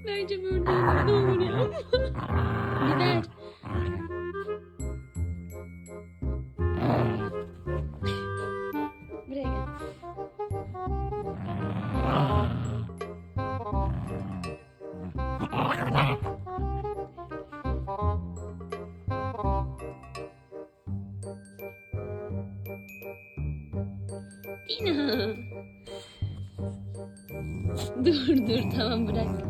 Bence burada ne olur ya. Gider. Buraya gel. Dina. Dur tamam bırak.